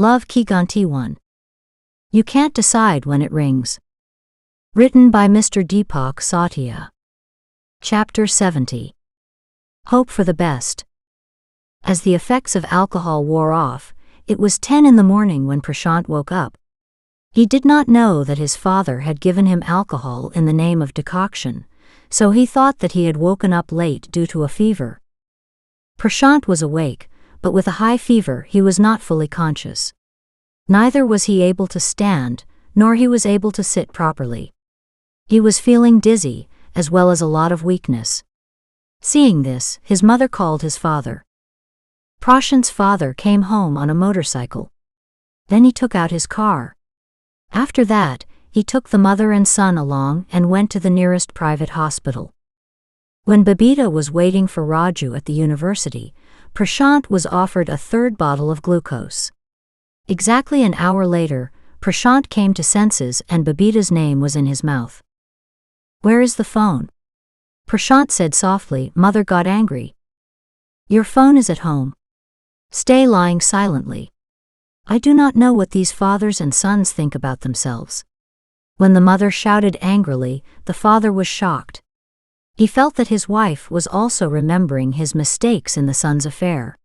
Love Ki Ghanti 1. You Can't Decide When It Rings. Written by Mr. Deepak Satya. Chapter 70. Hope for the Best. As the effects of alcohol wore off, it was 10 in the morning when Prashant woke up. He did not know that his father had given him alcohol in the name of decoction, so he thought that he had woken up late due to a fever. Prashant was awake, but with a high fever he was not fully conscious. Neither was he able to stand, nor he was able to sit properly. He was feeling dizzy, as well as a lot of weakness. Seeing this, his mother called his father. Prashant's father came home on a motorcycle. Then he took out his car. After that, he took the mother and son along and went to the nearest private hospital. When Babita was waiting for Raju at the university, Prashant was offered a third bottle of glucose. Exactly an hour later, Prashant came to senses and Babita's name was in his mouth. "Where is the phone?" Prashant said softly. Mother got angry. "Your phone is at home. Stay lying silently. I do not know what these fathers and sons think about themselves." When the mother shouted angrily, the father was shocked. He felt that his wife was also remembering his mistakes in the son's affair.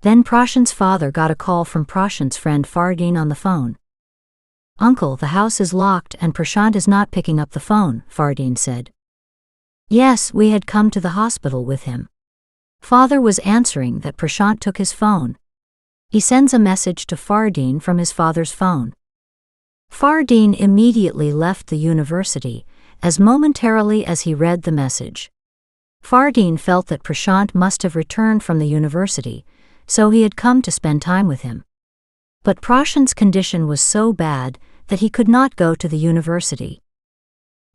Then Prashant's father got a call from Prashant's friend Fardeen on the phone. "Uncle, the house is locked and Prashant is not picking up the phone," Fardeen said. "Yes, we had come to the hospital with him." Father was answering that Prashant took his phone. He sends a message to Fardeen from his father's phone. Fardeen immediately left the university, as momentarily as he read the message. Fardeen felt that Prashant must have returned from the university, so he had come to spend time with him. But Prashant's condition was so bad that he could not go to the university.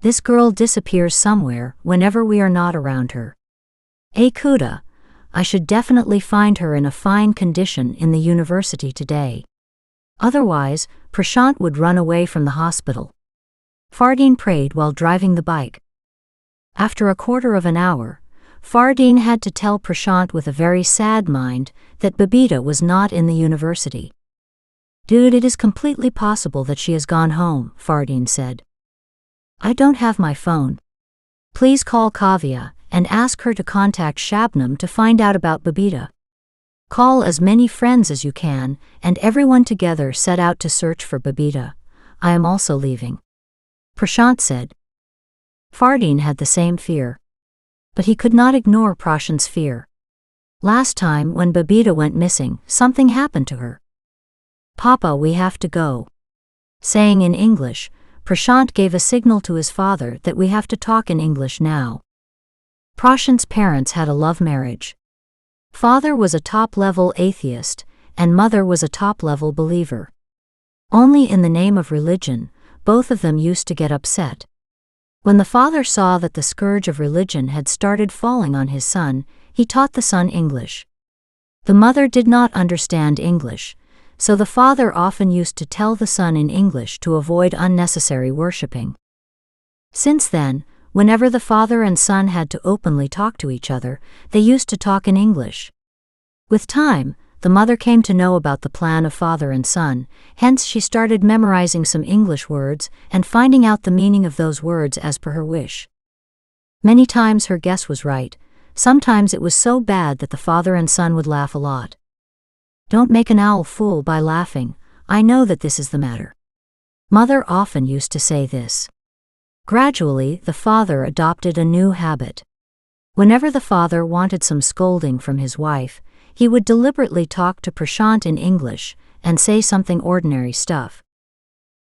"This girl disappears somewhere whenever we are not around her. Kuda, I should definitely find her in a fine condition in the university today. Otherwise, Prashant would run away from the hospital." Fardeen prayed while driving the bike. After a quarter of an hour, Fardeen had to tell Prashant with a very sad mind that Babita was not in the university. "Dude, it is completely possible that she has gone home," Fardeen said. "I don't have my phone. Please call Kavya and ask her to contact Shabnam to find out about Babita. Call as many friends as you can, and everyone together set out to search for Babita. I am also leaving," Prashant said. Fardeen had the same fear. But he could not ignore Prashant's fear. Last time when Babita went missing, something happened to her. "Papa, we have to go." Saying in English, Prashant gave a signal to his father that we have to talk in English now. Prashant's parents had a love marriage. Father was a top-level atheist, and mother was a top-level believer. Only in the name of religion, both of them used to get upset. When the father saw that the scourge of religion had started falling on his son, he taught the son English. The mother did not understand English, so the father often used to tell the son in English to avoid unnecessary worshipping. Since then, whenever the father and son had to openly talk to each other, they used to talk in English. With time, the mother came to know about the plan of father and son, hence she started memorizing some English words and finding out the meaning of those words as per her wish. Many times her guess was right, sometimes it was so bad that the father and son would laugh a lot. "Don't make an owl fool by laughing, I know that this is the matter." Mother often used to say this. Gradually, the father adopted a new habit. Whenever the father wanted some scolding from his wife, he would deliberately talk to Prashant in English and say something ordinary stuff.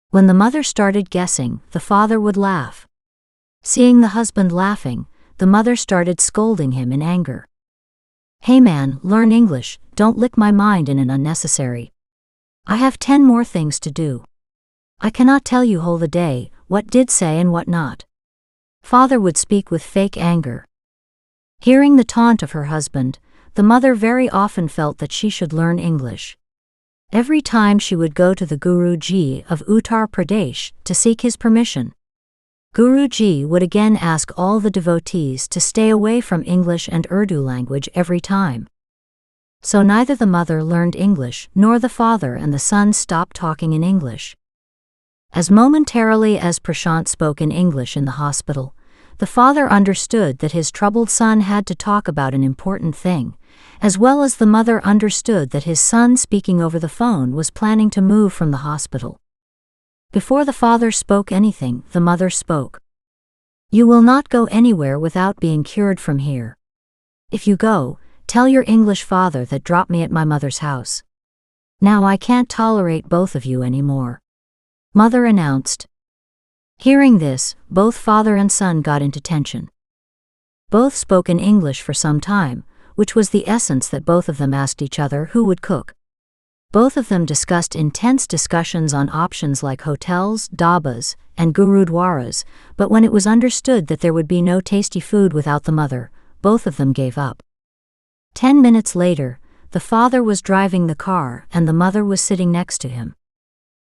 When the mother started guessing, the father would laugh. Seeing the husband laughing, the mother started scolding him in anger. "Hey man, learn English, don't lick my mind in an unnecessary. I have 10 more things to do. I cannot tell you whole the day, what did say and what not." Father would speak with fake anger. Hearing the taunt of her husband, the mother very often felt that she should learn English. Every time she would go to the Guruji of Uttar Pradesh to seek his permission. Guruji would again ask all the devotees to stay away from English and Urdu language every time. So neither the mother learned English nor the father and the son stopped talking in English. As momentarily as Prashant spoke in English in the hospital, the father understood that his troubled son had to talk about an important thing, as well as the mother understood that his son speaking over the phone was planning to move from the hospital. Before the father spoke anything, the mother spoke. "You will not go anywhere without being cured from here. If you go, tell your English father that dropped me at my mother's house. Now I can't tolerate both of you anymore," mother announced. Hearing this, both father and son got into tension. Both spoke in English for some time, which was the essence that both of them asked each other who would cook. Both of them discussed intense discussions on options like hotels, dhabas, and gurudwaras, but when it was understood that there would be no tasty food without the mother, both of them gave up. 10 minutes later, the father was driving the car and the mother was sitting next to him.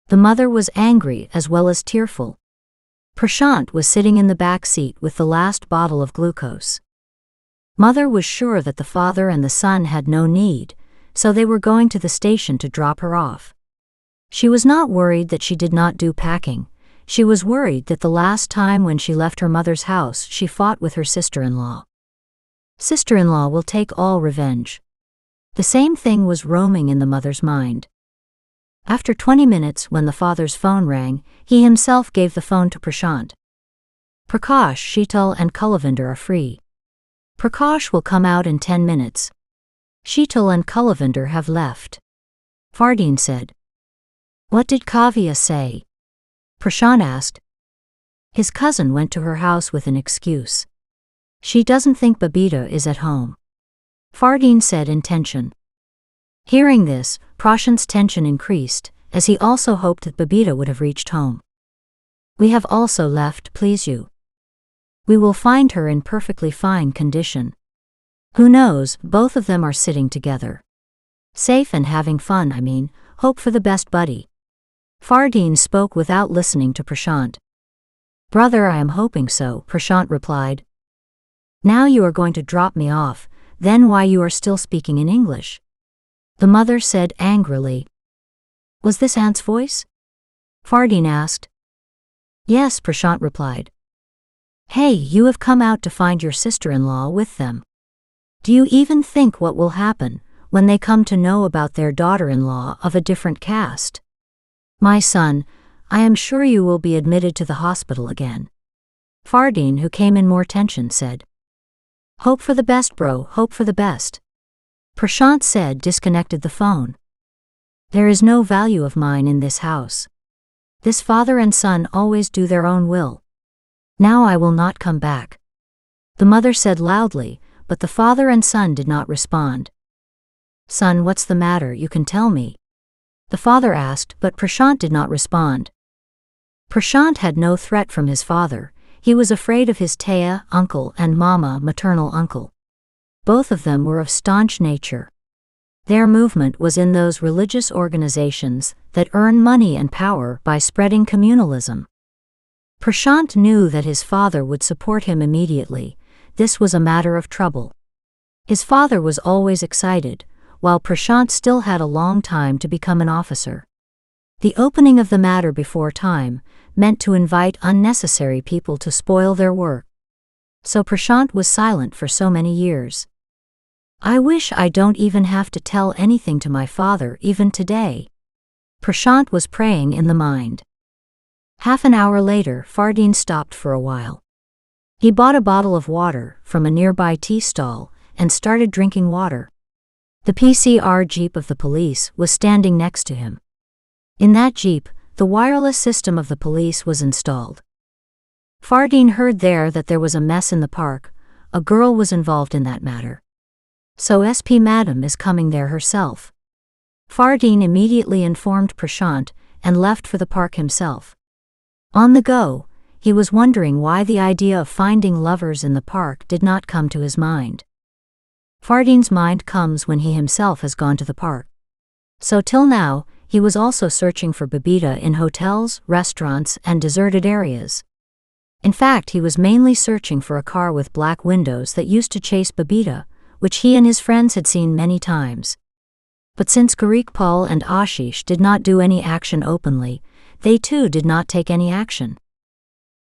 The mother was angry as well as tearful. Prashant was sitting in the back seat with the last bottle of glucose. Mother was sure that the father and the son had no need, so they were going to the station to drop her off. She was not worried that she did not do packing. She was worried that the last time when she left her mother's house she fought with her sister-in-law. Sister-in-law will take all revenge. The same thing was roaming in the mother's mind. After 20 minutes, when the father's phone rang, he himself gave the phone to Prashant. "Prakash, Sheetal and Kulavinder are free. Prakash will come out in 10 minutes. Sheetal and Kulavinder have left," Fardeen said. "What did Kavya say?" Prashant asked. His cousin went to her house with an excuse. "She doesn't think Babita is at home," Fardeen said in tension. Hearing this, Prashant's tension increased, as he also hoped that Babita would have reached home. "We have also left, please you. We will find her in perfectly fine condition. Who knows, both of them are sitting together. Safe and having fun, I mean, hope for the best, buddy." Fardeen spoke without listening to Prashant. "Brother, I am hoping so," Prashant replied. "Now you are going to drop me off, then why you are still speaking in English?" the mother said angrily. "Was this Aunt's voice?" Fardeen asked. "Yes," Prashant replied. "Hey, you have come out to find your sister-in-law with them. Do you even think what will happen when they come to know about their daughter-in-law of a different caste? My son, I am sure you will be admitted to the hospital again," Fardeen, who came in more tension, said. "Hope for the best, bro, hope for the best," Prashant said, disconnected the phone. "There is no value of mine in this house. This father and son always do their own will. Now I will not come back," the mother said loudly, but the father and son did not respond. "Son, what's the matter? You can tell me," the father asked, but Prashant did not respond. Prashant had no threat from his father. He was afraid of his Taya, uncle, and Mama, maternal uncle. Both of them were of staunch nature. Their movement was in those religious organizations that earn money and power by spreading communalism. Prashant knew that his father would support him immediately. This was a matter of trouble. His father was always excited, while Prashant still had a long time to become an officer. The opening of the matter before time meant to invite unnecessary people to spoil their work. So Prashant was silent for so many years. "I wish I don't even have to tell anything to my father even today," Prashant was praying in the mind. Half an hour later, Fardeen stopped for a while. He bought a bottle of water from a nearby tea stall and started drinking water. The PCR jeep of the police was standing next to him. In that jeep, the wireless system of the police was installed. Fardeen heard there that there was a mess in the park. A girl was involved in that matter. So SP Madam is coming there herself. Fardeen immediately informed Prashant and left for the park himself. On the go, he was wondering why the idea of finding lovers in the park did not come to his mind. Fardeen's mind comes when he himself has gone to the park. So till now, he was also searching for Babita in hotels, restaurants, and deserted areas. In fact, he was mainly searching for a car with black windows that used to chase Babita, which he and his friends had seen many times. But since Paul and Ashish did not do any action openly, they too did not take any action.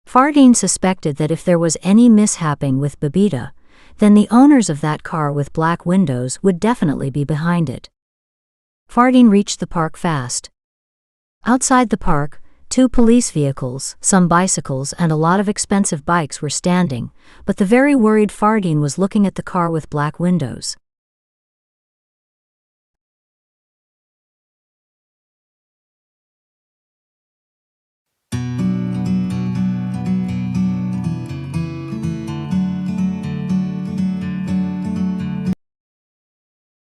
Fardeen suspected that if there was any mishapping with Babita, then the owners of that car with black windows would definitely be behind it. Fardeen reached the park fast. Outside the park, 2 police vehicles, some bicycles and a lot of expensive bikes were standing, but the very worried Fardeen was looking at the car with black windows.